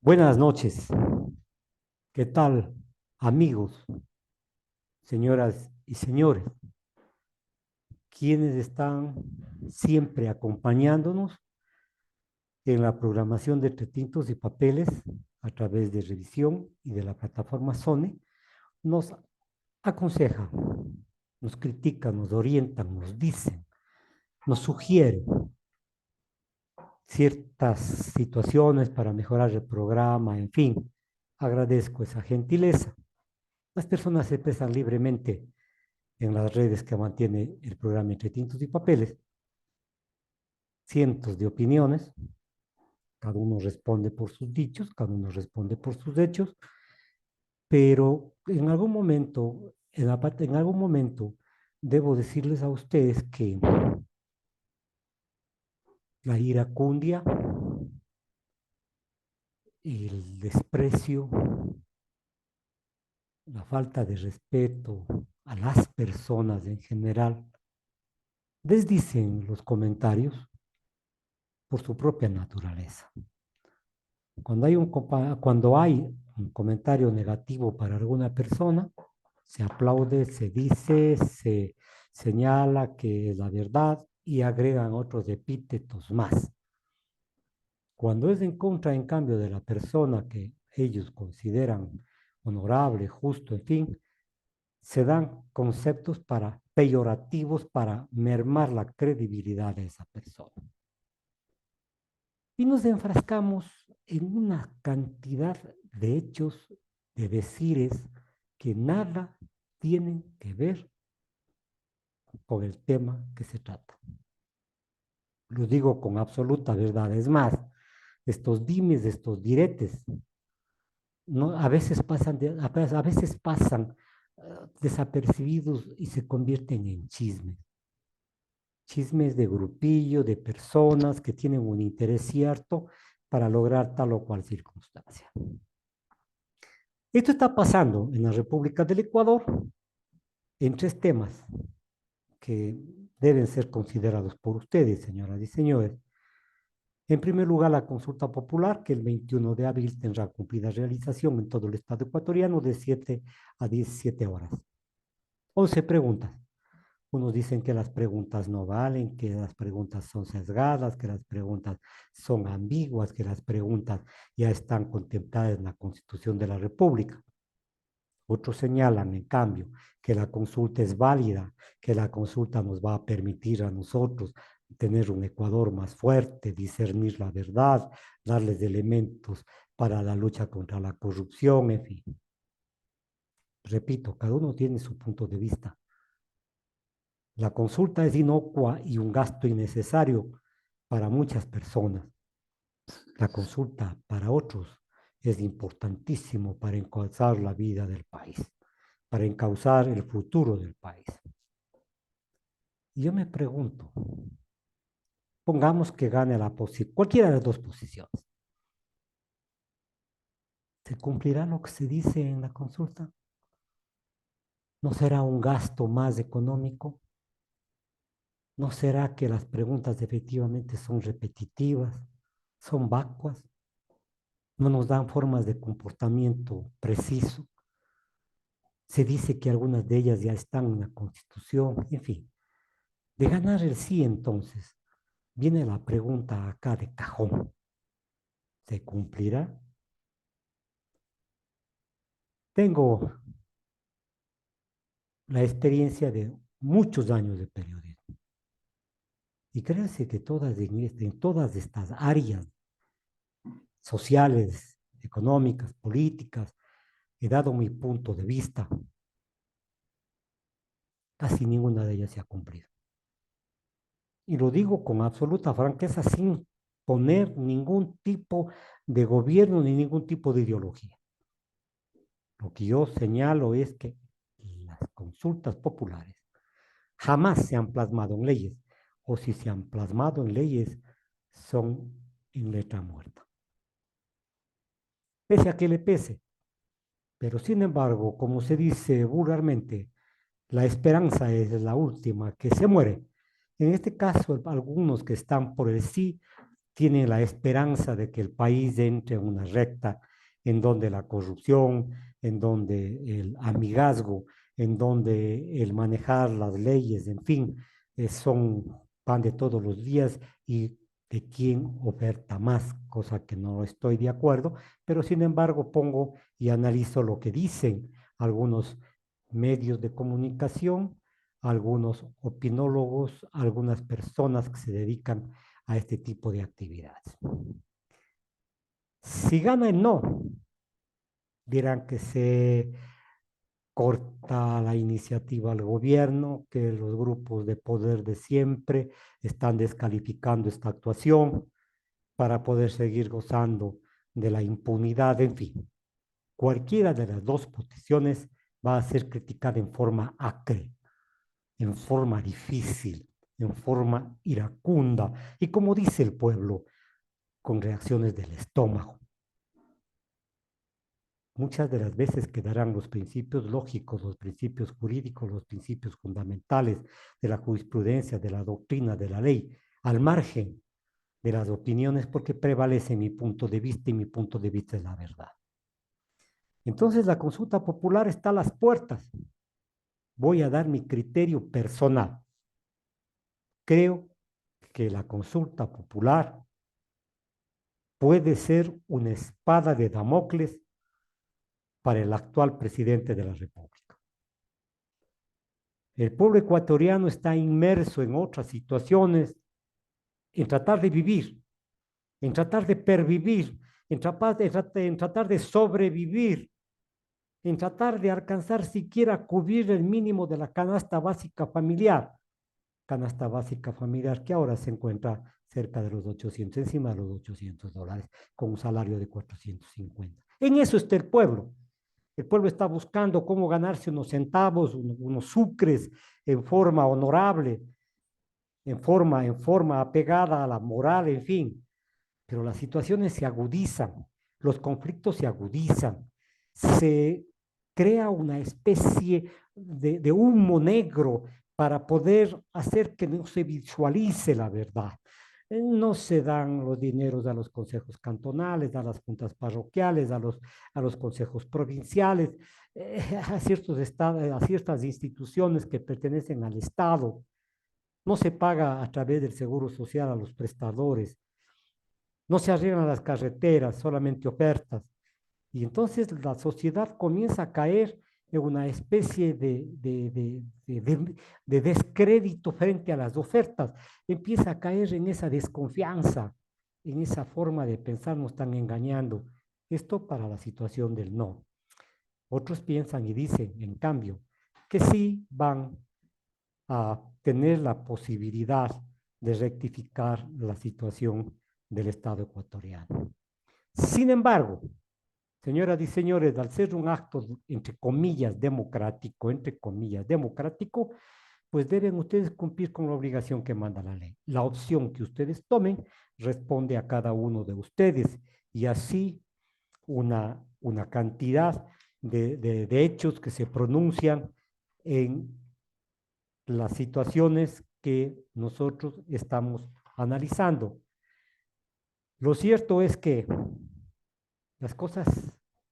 Buenas noches. ¿Qué tal, amigos, señoras y señores, quienes están siempre acompañándonos en la programación de Entre Tintos y Papeles a través de revisión y de la plataforma SONE? Nos aconsejan, nos critican, nos orientan, nos dicen, nos sugieren ciertas situaciones para mejorar el programa, en fin. Agradezco esa gentileza. Las personas se expresan libremente en las redes que mantiene el programa Entre Tintos y Papeles, cientos de opiniones, cada uno responde por sus dichos, cada uno responde por sus hechos, pero en algún momento, en algún momento, debo decirles a ustedes que la iracundia, el desprecio, la falta de respeto a las personas en general, desdicen los comentarios por su propia naturaleza. Cuando hay un comentario negativo para alguna persona, se aplaude, se dice, se señala que es la verdad y agregan otros epítetos más. Cuando es en contra, en cambio, de la persona que ellos consideran honorable, justo, en fin, se dan conceptos peyorativos para mermar la credibilidad de esa persona. Y nos enfrascamos en una cantidad de hechos, de decires, que nada tienen que ver con el tema que se trata. Lo digo con absoluta verdad. Es más, estos dimes, estos diretes, no, a veces pasan desapercibidos y se convierten en chismes. Chismes de grupillo, de personas que tienen un interés cierto para lograr tal o cual circunstancia. Esto está pasando en la República del Ecuador en tres temas que deben ser considerados por ustedes, señoras y señores. En primer lugar, la consulta popular, que el 21 de abril tendrá cumplida realización en todo el estado ecuatoriano de 7 a 17 horas. 11 preguntas. Unos dicen que las preguntas no valen, que las preguntas son sesgadas, que las preguntas son ambiguas, que las preguntas ya están contempladas en la Constitución de la República. Otros señalan, en cambio, que la consulta es válida, que la consulta nos va a permitir a nosotros tener un Ecuador más fuerte, discernir la verdad, darles elementos para la lucha contra la corrupción, en fin. Repito, cada uno tiene su punto de vista. La consulta es inocua y un gasto innecesario para muchas personas. La consulta para otros es importantísimo para encauzar la vida del país, para encauzar el futuro del país. Y yo me pregunto, pongamos que gane cualquiera de las dos posiciones. ¿Se cumplirá lo que se dice en la consulta? ¿No será un gasto más económico? ¿No será que las preguntas efectivamente son repetitivas, son vacuas? ¿No nos dan formas de comportamiento preciso? Se dice que algunas de ellas ya están en la Constitución, en fin. De ganar el sí, entonces, viene la pregunta acá de cajón. ¿Se cumplirá? Tengo la experiencia de muchos años de periodismo. Y créanse que en todas estas áreas sociales, económicas, políticas, he dado mi punto de vista. Casi ninguna de ellas se ha cumplido. Y lo digo con absoluta franqueza, sin poner ningún tipo de gobierno ni ningún tipo de ideología. Lo que yo señalo es que las consultas populares jamás se han plasmado en leyes, o si se han plasmado en leyes, son en letra muerta. Pese a que le pese, pero sin embargo, como se dice vulgarmente, la esperanza es la última que se muere. En este caso, algunos que están por el sí tienen la esperanza de que el país entre en una recta en donde la corrupción, en donde el amigazgo, en donde el manejar las leyes, en fin, son pan de todos los días y de quién oferta más, cosa que no estoy de acuerdo, pero sin embargo pongo y analizo lo que dicen algunos medios de comunicación, algunos opinólogos, algunas personas que se dedican a este tipo de actividades. Si gana el no, dirán que se corta la iniciativa al gobierno, que los grupos de poder de siempre están descalificando esta actuación para poder seguir gozando de la impunidad, en fin. Cualquiera de las dos posiciones va a ser criticada en forma acre, en forma difícil, en forma iracunda y como dice el pueblo, con reacciones del estómago. Muchas de las veces quedarán los principios lógicos, los principios jurídicos, los principios fundamentales de la jurisprudencia, de la doctrina, de la ley, al margen de las opiniones porque prevalece mi punto de vista y mi punto de vista es la verdad. Entonces la consulta popular está a las puertas. Voy a dar mi criterio personal. Creo que la consulta popular puede ser una espada de Damocles para el actual presidente de la República. El pueblo ecuatoriano está inmerso en otras situaciones, en tratar de vivir, en tratar de pervivir, en tratar de sobrevivir, en tratar de alcanzar siquiera cubrir el mínimo de la canasta básica familiar que ahora se encuentra cerca de los 800, encima de los $800, con un salario de 450. En eso está el pueblo. El pueblo está buscando cómo ganarse unos centavos, unos sucres en forma honorable, en forma apegada a la moral, en fin. Pero las situaciones se agudizan, los conflictos se agudizan, se crea una especie de humo negro para poder hacer que no se visualice la verdad. No se dan los dineros a los consejos cantonales, a las juntas parroquiales, a los consejos provinciales, a ciertas instituciones que pertenecen al Estado. No se paga a través del Seguro Social a los prestadores. No se arreglan las carreteras, solamente ofertas. Y entonces la sociedad comienza a caer en una especie de descrédito frente a las ofertas. Empieza a caer en esa desconfianza, en esa forma de pensar, nos están engañando. Esto para la situación del no. Otros piensan y dicen, en cambio, que sí van a tener la posibilidad de rectificar la situación del Estado ecuatoriano. Sin embargo, señoras y señores, al ser un acto, entre comillas, democrático, pues deben ustedes cumplir con la obligación que manda la ley. La opción que ustedes tomen responde a cada uno de ustedes y así una cantidad de hechos que se pronuncian en las situaciones que nosotros estamos analizando. Lo cierto es que las cosas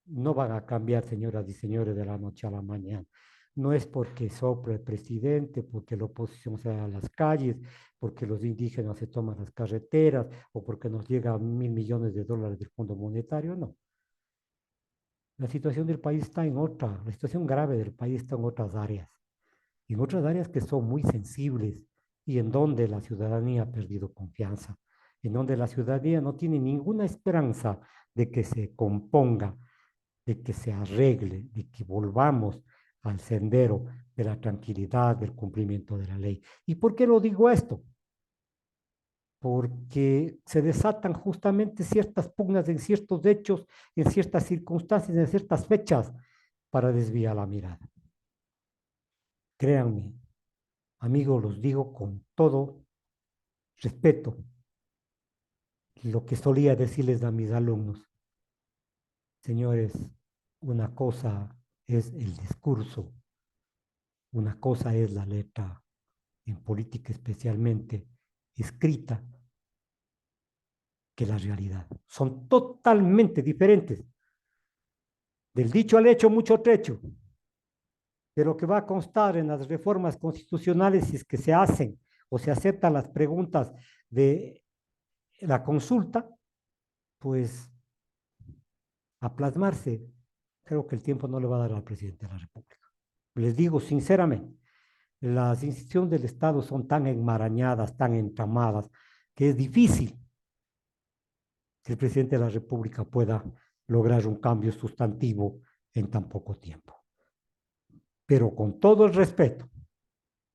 no van a cambiar, señoras y señores, de la noche a la mañana. No es porque sopla el presidente, porque la oposición se va a las calles, porque los indígenas se toman las carreteras o porque nos llega a $1.000 millones del Fondo Monetario, no. La situación del país está en otra, la situación grave del país está en otras áreas que son muy sensibles y en donde la ciudadanía ha perdido confianza, en donde la ciudadanía no tiene ninguna esperanza de que se componga, de que se arregle, de que volvamos al sendero de la tranquilidad, del cumplimiento de la ley. ¿Y por qué lo digo esto? Porque se desatan justamente ciertas pugnas en ciertos hechos, en ciertas circunstancias, en ciertas fechas, para desviar la mirada. Créanme, amigos, los digo con todo respeto, lo que solía decirles a mis alumnos. Señores, una cosa es el discurso, una cosa es la letra, en política especialmente escrita, que la realidad. Son totalmente diferentes. Del dicho al hecho, mucho trecho. De lo que va a constar en las reformas constitucionales, si es que se hacen o se aceptan las preguntas de la consulta, pues a plasmarse, creo que el tiempo no le va a dar al presidente de la República. Les digo sinceramente, las instituciones del Estado son tan enmarañadas, tan entramadas, que es difícil que el presidente de la República pueda lograr un cambio sustantivo en tan poco tiempo. Pero con todo el respeto,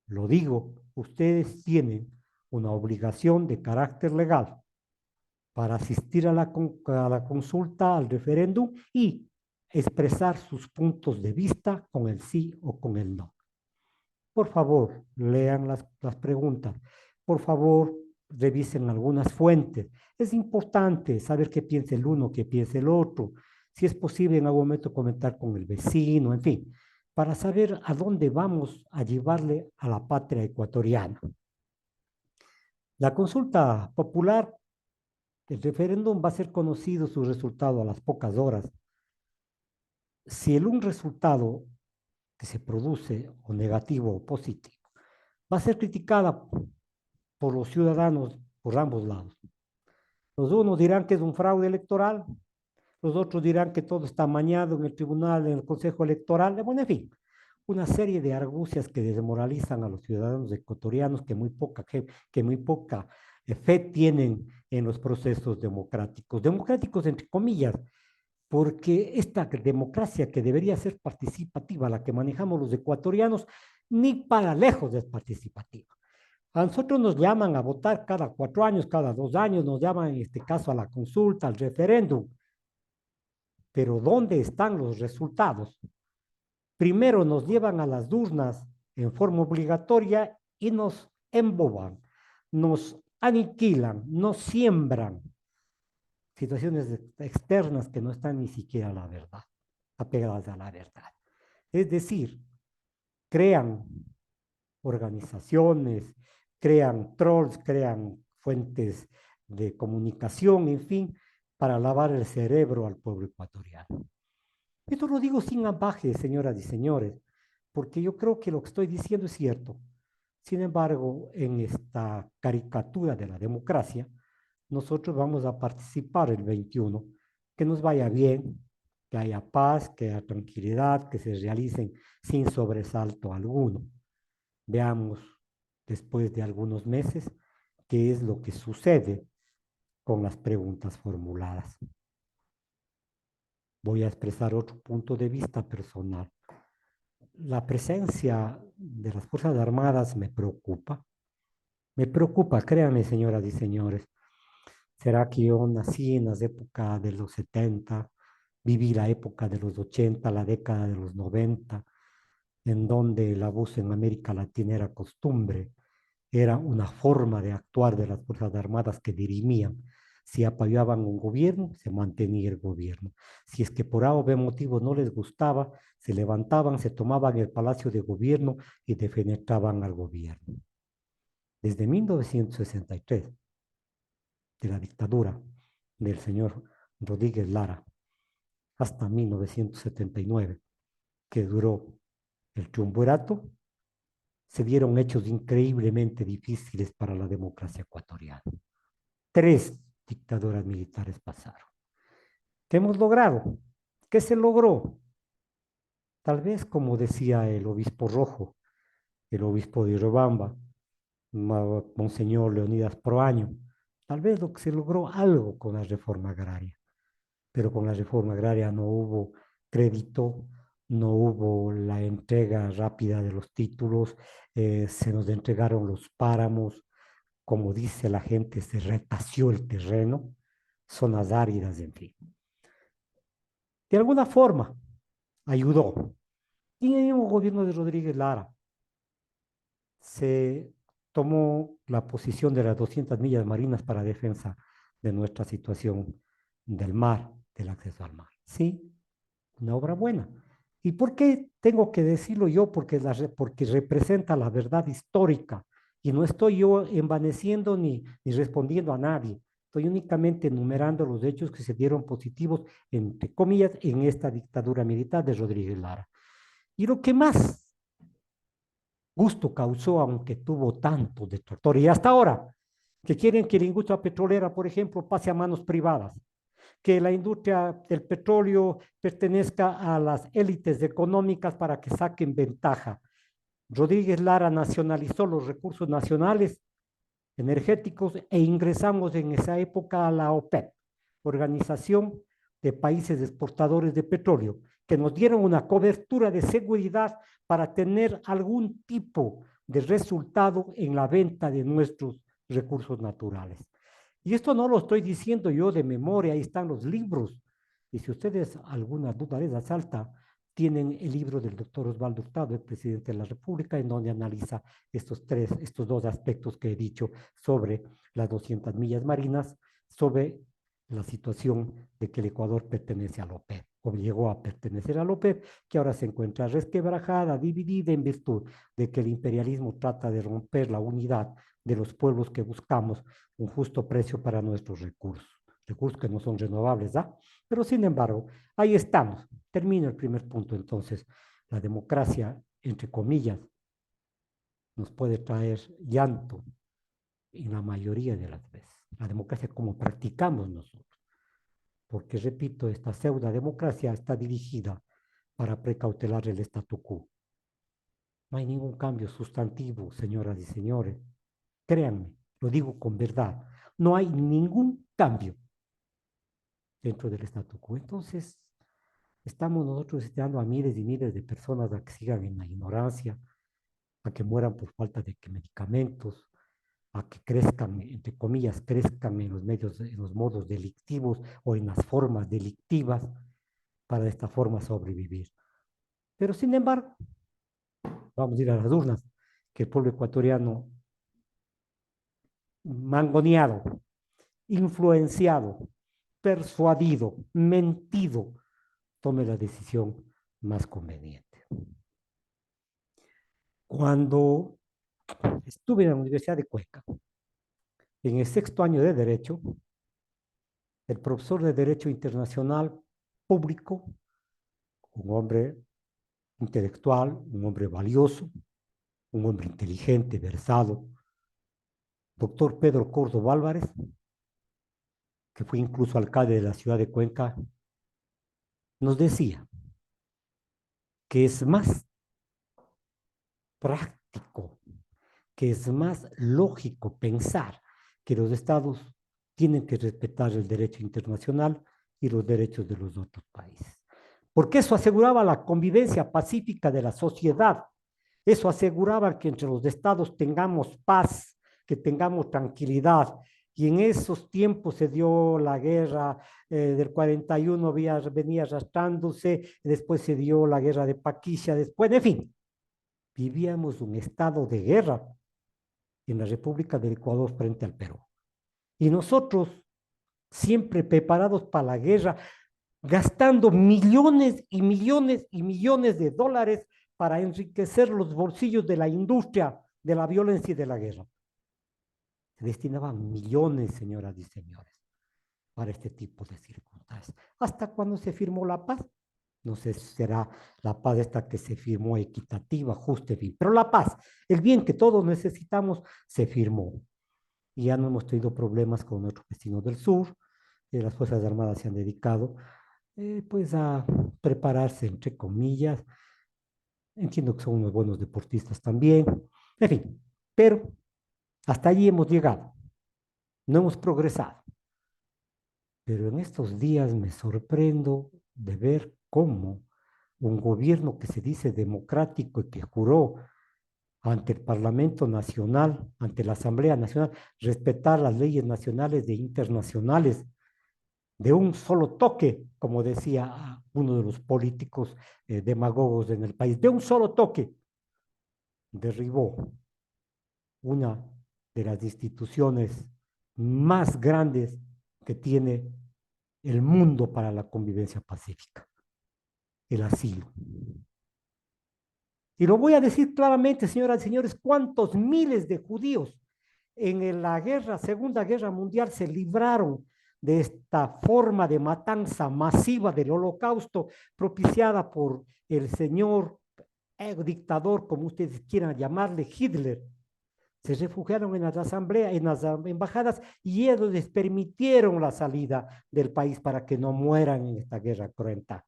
lo digo, ustedes tienen una obligación de carácter legal para asistir a la consulta, al referéndum y expresar sus puntos de vista con el sí o con el no. Por favor, lean las preguntas. Por favor, revisen algunas fuentes. Es importante saber qué piensa el uno, qué piensa el otro. Si es posible, en algún momento comentar con el vecino, en fin, para saber a dónde vamos a llevarle a la patria ecuatoriana. La consulta popular, el referéndum va a ser conocido su resultado a las pocas horas. Si un resultado que se produce o negativo o positivo va a ser criticada por los ciudadanos por ambos lados. Los unos dirán que es un fraude electoral, los otros dirán que todo está amañado en el tribunal, en el Consejo Electoral, bueno, en fin, una serie de argucias que desmoralizan a los ciudadanos ecuatorianos que muy poca fe tienen en los procesos democráticos. Democráticos entre comillas, porque esta democracia que debería ser participativa, la que manejamos los ecuatorianos, ni para lejos es participativa. A nosotros nos llaman a votar cada 4 años, cada 2 años, nos llaman en este caso a la consulta, al referéndum. Pero ¿dónde están los resultados? Primero nos llevan a las urnas en forma obligatoria y nos emboban, nos aniquilan, nos siembran situaciones externas que no están ni siquiera a la verdad, apegadas a la verdad. Es decir, crean organizaciones, crean trolls, crean fuentes de comunicación, en fin, para lavar el cerebro al pueblo ecuatoriano. Esto lo digo sin ambaje, señoras y señores, porque yo creo que lo que estoy diciendo es cierto. Sin embargo, en esta caricatura de la democracia, nosotros vamos a participar el 21, que nos vaya bien, que haya paz, que haya tranquilidad, que se realicen sin sobresalto alguno. Veamos después de algunos meses qué es lo que sucede con las preguntas formuladas. Voy a expresar otro punto de vista personal. La presencia de las Fuerzas Armadas me preocupa. Me preocupa, créanme, señoras y señores. ¿Será que yo nací en las épocas de los 70, viví la época de los 80, la década de los 90, en donde el abuso en América Latina era costumbre, era una forma de actuar de las Fuerzas Armadas que dirimían? Si apoyaban un gobierno, se mantenía el gobierno. Si es que por A o B motivo no les gustaba, se levantaban, se tomaban el palacio de gobierno y defenestraban al gobierno. Desde 1963, de la dictadura del señor Rodríguez Lara, hasta 1979, que duró el triunvirato, se dieron hechos increíblemente difíciles para la democracia ecuatoriana. 3 dictaduras militares pasaron. ¿Qué hemos logrado? ¿Qué se logró? Tal vez, como decía el obispo rojo, el obispo de Irobamba, Monseñor Leonidas Proaño, tal vez lo que se logró algo con la reforma agraria, pero con la reforma agraria no hubo crédito, no hubo la entrega rápida de los títulos, se nos entregaron los páramos, como dice la gente, se retació el terreno, zonas áridas, en fin. De alguna forma, ayudó. Y en el gobierno de Rodríguez Lara se tomó la posición de las 200 millas marinas para defensa de nuestra situación del mar, del acceso al mar. Sí, una obra buena. ¿Y por qué tengo que decirlo yo? Porque representa la verdad histórica y no estoy yo envaneciendo ni respondiendo a nadie. Estoy únicamente enumerando los hechos que se dieron positivos, entre comillas, en esta dictadura militar de Rodríguez Lara. Y lo que más gusto causó, aunque tuvo tantos detractores, y hasta ahora, que quieren que la industria petrolera, por ejemplo, pase a manos privadas, que la industria del petróleo pertenezca a las élites económicas para que saquen ventaja. Rodríguez Lara nacionalizó los recursos nacionales energéticos e ingresamos en esa época a la OPEP, Organización de Países Exportadores de Petróleo, que nos dieron una cobertura de seguridad para tener algún tipo de resultado en la venta de nuestros recursos naturales. Y esto no lo estoy diciendo yo de memoria, ahí están los libros. Y si ustedes alguna duda les asalta, tienen el libro del doctor Osvaldo Hurtado, el presidente de la República, en donde analiza estos dos aspectos que he dicho sobre las 200 millas marinas, sobre la situación de que el Ecuador pertenece a la OPEP, o llegó a pertenecer a la OPEP, que ahora se encuentra resquebrajada, dividida en virtud de que el imperialismo trata de romper la unidad de los pueblos que buscamos un justo precio para nuestros recursos que no son renovables, ¿ah? Pero sin embargo, ahí estamos. Termino el primer punto, entonces. La democracia, entre comillas, nos puede traer llanto en la mayoría de las veces. La democracia como practicamos nosotros. Porque, repito, esta pseudo democracia está dirigida para precautelar el statu quo. No hay ningún cambio sustantivo, señoras y señores. Créanme, lo digo con verdad. No hay ningún cambio dentro del statu quo. Entonces, estamos nosotros esperando a miles y miles de personas a que sigan en la ignorancia, a que mueran por falta de medicamentos, a que crezcan, entre comillas, crezcan en los medios, en los modos delictivos o en las formas delictivas para de esta forma sobrevivir. Pero sin embargo, vamos a ir a las urnas, que el pueblo ecuatoriano mangoneado, influenciado, persuadido, mentido, tome la decisión más conveniente. Cuando estuve en la Universidad de Cuenca, en el sexto año de Derecho, el profesor de Derecho Internacional público, un hombre intelectual, un hombre valioso, un hombre inteligente, versado, doctor Pedro Córdoba Álvarez, que fue incluso alcalde de la ciudad de Cuenca, nos decía que es más práctico, que es más lógico pensar que los estados tienen que respetar el derecho internacional y los derechos de los otros países. Porque eso aseguraba la convivencia pacífica de la sociedad. Eso aseguraba que entre los estados tengamos paz, que tengamos tranquilidad. Y en esos tiempos se dio la guerra del 41, venía arrastrándose, después se dio la guerra de Paquicia, después, en fin, vivíamos un estado de guerra en la República del Ecuador frente al Perú. Y nosotros, siempre preparados para la guerra, gastando millones y millones y millones de dólares para enriquecer los bolsillos de la industria de la violencia y de la guerra. Se destinaban millones, señoras y señores, para este tipo de circunstancias. ¿Hasta cuando se firmó la paz? No sé si será la paz esta que se firmó equitativa, justa, pero la paz, el bien que todos necesitamos, se firmó. Y ya no hemos tenido problemas con nuestros vecinos del sur. Las Fuerzas Armadas se han dedicado pues a prepararse, entre comillas. Entiendo que son unos buenos deportistas también. En fin, pero hasta allí hemos llegado. No hemos progresado. Pero en estos días me sorprendo de ver cómo un gobierno que se dice democrático y que juró ante el Parlamento Nacional, ante la Asamblea Nacional, respetar las leyes nacionales e internacionales de un solo toque, como decía uno de los políticos demagogos en el país, de un solo toque, derribó una de las instituciones más grandes que tiene el mundo para la convivencia pacífica, el asilo. Y lo voy a decir claramente, señoras y señores, cuántos miles de judíos en la guerra, Segunda Guerra Mundial, se libraron de esta forma de matanza masiva del holocausto propiciada por el señor dictador, como ustedes quieran llamarle, Hitler. Se refugiaron en las asambleas, en las embajadas, y ellos les permitieron la salida del país para que no mueran en esta guerra cruenta.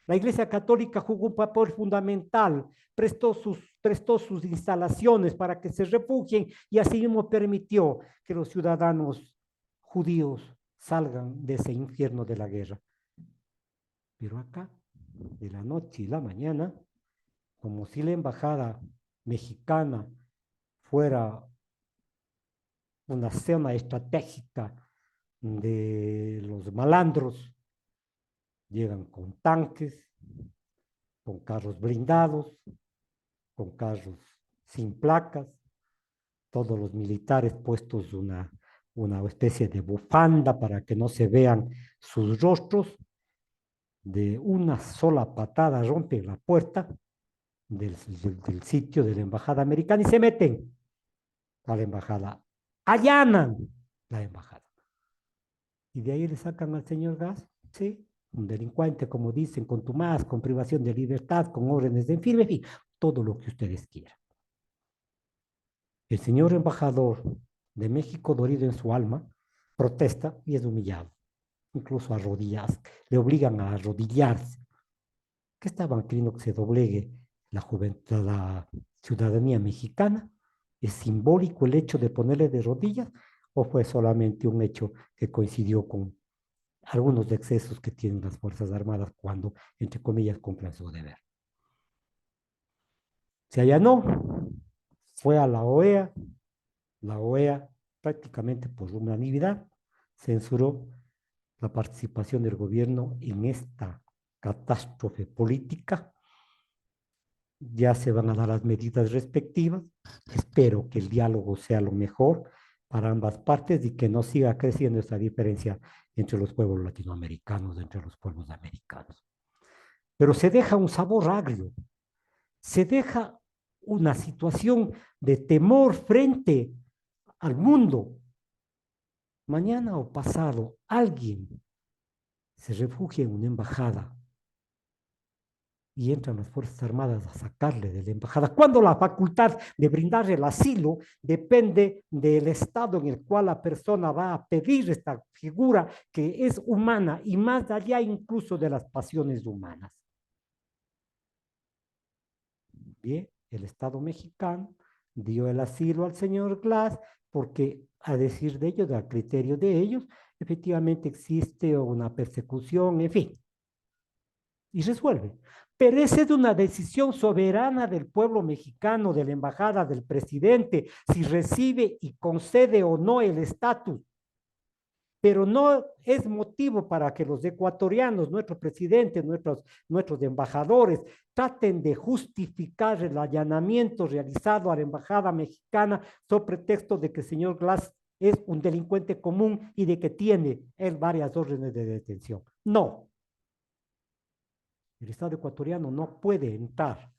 La Iglesia Católica jugó un papel fundamental, prestó sus instalaciones para que se refugien y así mismo permitió que los ciudadanos judíos salgan de ese infierno de la guerra. Pero acá, de la noche y la mañana, como si la embajada mexicana fuera una zona estratégica de los malandros, llegan con tanques, con carros blindados, con carros sin placas, todos los militares puestos una especie de bufanda para que no se vean sus rostros. De una sola patada rompen la puerta del sitio de la embajada americana y se meten a la embajada, allanan la embajada. Y de ahí le sacan al señor Gas, ¿sí? Un delincuente, como dicen, contumaz, con privación de libertad, con órdenes de enfirme, en fin, todo lo que ustedes quieran. El señor embajador de México, dolido en su alma, protesta y es humillado, incluso arrodillas, le obligan a arrodillarse. ¿Qué estaban queriendo que se doblegue la juventud, la ciudadanía mexicana? ¿Es simbólico el hecho de ponerle de rodillas o fue solamente un hecho que coincidió con algunos excesos que tienen las Fuerzas Armadas cuando, entre comillas, cumplen su deber? Se allanó, fue a la OEA prácticamente por unanimidad censuró la participación del gobierno en esta catástrofe política. Ya se van a dar las medidas respectivas. Espero que el diálogo sea lo mejor para ambas partes y que no siga creciendo esta diferencia entre los pueblos latinoamericanos, entre los pueblos americanos. Pero se deja un sabor agrio, se deja una situación de temor frente al mundo. Mañana o pasado alguien se refugia en una embajada y entran las Fuerzas Armadas a sacarle de la embajada, cuando la facultad de brindarle el asilo depende del estado en el cual la persona va a pedir esta figura que es humana y más allá incluso de las pasiones humanas. Bien, el Estado mexicano dio el asilo al señor Glass porque, a decir de ellos, a criterio de ellos, efectivamente existe una persecución, en fin, y resuelve. Pero esa es una decisión soberana del pueblo mexicano, de la embajada, del presidente, si recibe y concede o no el estatus. Pero no es motivo para que los ecuatorianos, nuestros presidentes, nuestros embajadores, traten de justificar el allanamiento realizado a la embajada mexicana sobre pretexto de que el señor Glass es un delincuente común y de que tiene él varias órdenes de detención. No, el Estado ecuatoriano no puede entrar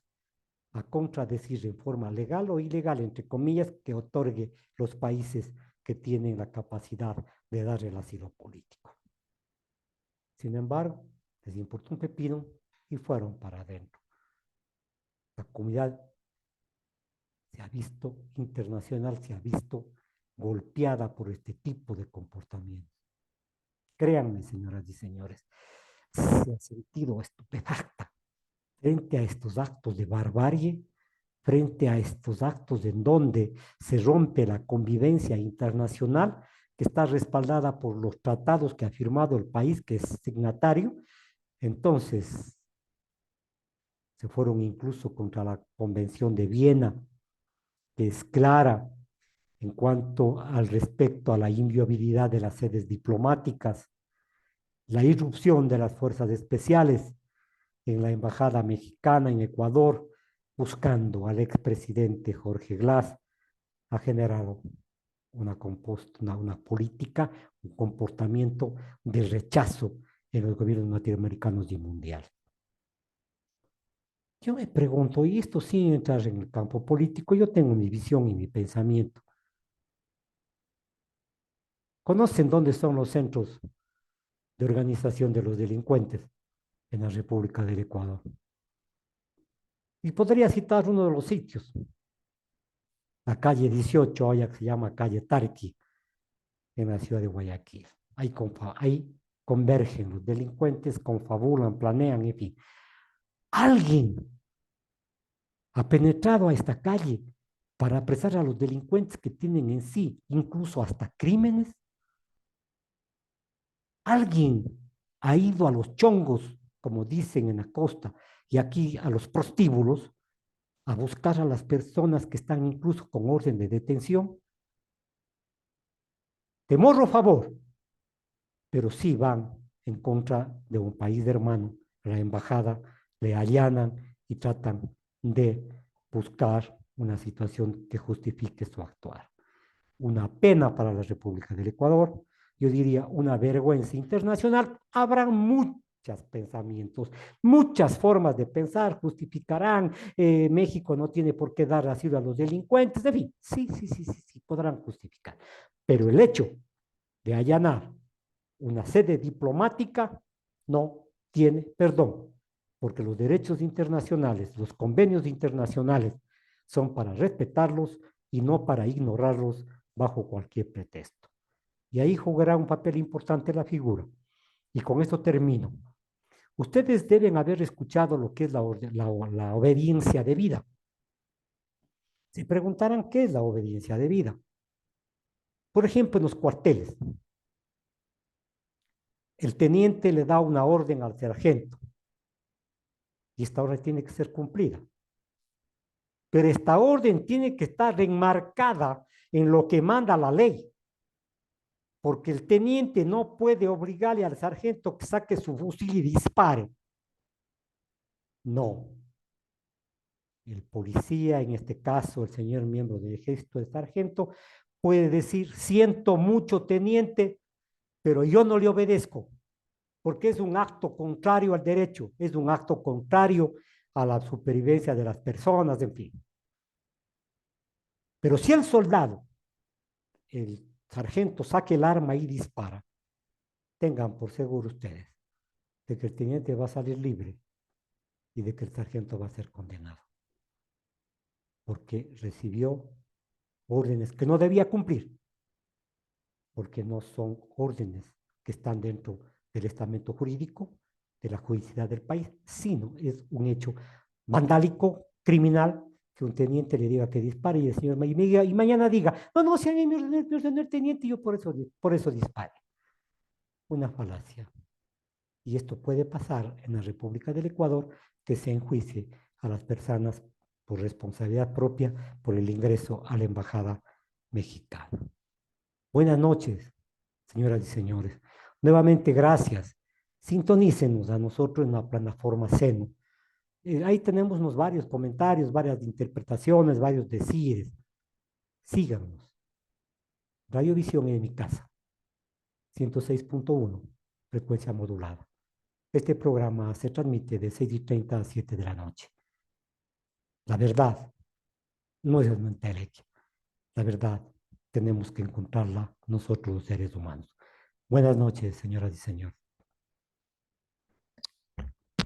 a contradecir en forma legal o ilegal, entre comillas, que otorgue los países que tienen la capacidad de dar el asilo político. Sin embargo, les importó un pepino y fueron para adentro. La comunidad se ha visto internacional, se ha visto golpeada por este tipo de comportamiento. Créanme, señoras y señores, se ha sentido estupefacta frente a estos actos de barbarie, frente a estos actos en donde se rompe la convivencia internacional que está respaldada por los tratados que ha firmado el país que es signatario. Entonces, se fueron incluso contra la Convención de Viena, que es clara en cuanto al respecto a la inviolabilidad de las sedes diplomáticas, la irrupción de las fuerzas especiales en la embajada mexicana en Ecuador, buscando al expresidente Jorge Glass, ha generado una política, un comportamiento de rechazo en los gobiernos latinoamericanos y mundial. Yo me pregunto, y esto sin entrar en el campo político, yo tengo mi visión y mi pensamiento. ¿Conocen dónde son los centros de organización de los delincuentes? En la República del Ecuador. Y podría citar uno de los sitios, la calle 18, hoy que se llama calle Tarqui, en la ciudad de Guayaquil. Ahí convergen los delincuentes, confabulan, planean, en fin. Alguien ha penetrado a esta calle para apresar a los delincuentes que tienen en sí incluso hasta crímenes. Alguien ha ido a los chongos, como dicen en la costa, y aquí a los prostíbulos, a buscar a las personas que están incluso con orden de detención. Te morro favor, pero sí van en contra de un país hermano, la embajada, le allanan y tratan de buscar una situación que justifique su actuar. Una pena para la República del Ecuador, yo diría una vergüenza internacional. Habrá muchos pensamientos, muchas formas de pensar, justificarán, México no tiene por qué dar asilo a los delincuentes, en fin, sí, podrán justificar. Pero el hecho de allanar una sede diplomática no tiene perdón, porque los derechos internacionales, los convenios internacionales son para respetarlos y no para ignorarlos bajo cualquier pretexto. Y ahí jugará un papel importante la figura. Y con esto termino. Ustedes deben haber escuchado lo que es la obediencia debida. Se preguntarán qué es la obediencia debida. Por ejemplo, en los cuarteles, el teniente le da una orden al sargento y esta orden tiene que ser cumplida. Pero esta orden tiene que estar enmarcada en lo que manda la ley, porque el teniente no puede obligarle al sargento que saque su fusil y dispare. No. El policía, en este caso el señor miembro del ejército, el sargento, puede decir: siento mucho, teniente, pero yo no le obedezco, porque es un acto contrario al derecho, es un acto contrario a la supervivencia de las personas, en fin. Pero si el soldado, el sargento, saque el arma y dispara, tengan por seguro ustedes de que el teniente va a salir libre y de que el sargento va a ser condenado, porque recibió órdenes que no debía cumplir, porque no son órdenes que están dentro del estamento jurídico, de la juridicidad del país, sino es un hecho vandálico, criminal, que un teniente le diga que dispare y el señor y mañana diga: no, si a mí me ordenó el teniente y yo por eso dispare. Una falacia. Y esto puede pasar en la República del Ecuador, que se enjuicie a las personas por responsabilidad propia por el ingreso a la embajada mexicana. Buenas noches, señoras y señores. Nuevamente, gracias. Sintonícenos a nosotros en la plataforma Seno. Ahí tenemos varios comentarios, varias interpretaciones, varios decires. Síganos. Radiovisión en mi casa, 106.1, frecuencia modulada. Este programa se transmite de 6:30 a 7 de la noche. La verdad no es una entelequia. La verdad tenemos que encontrarla nosotros los seres humanos. Buenas noches, señoras y señores.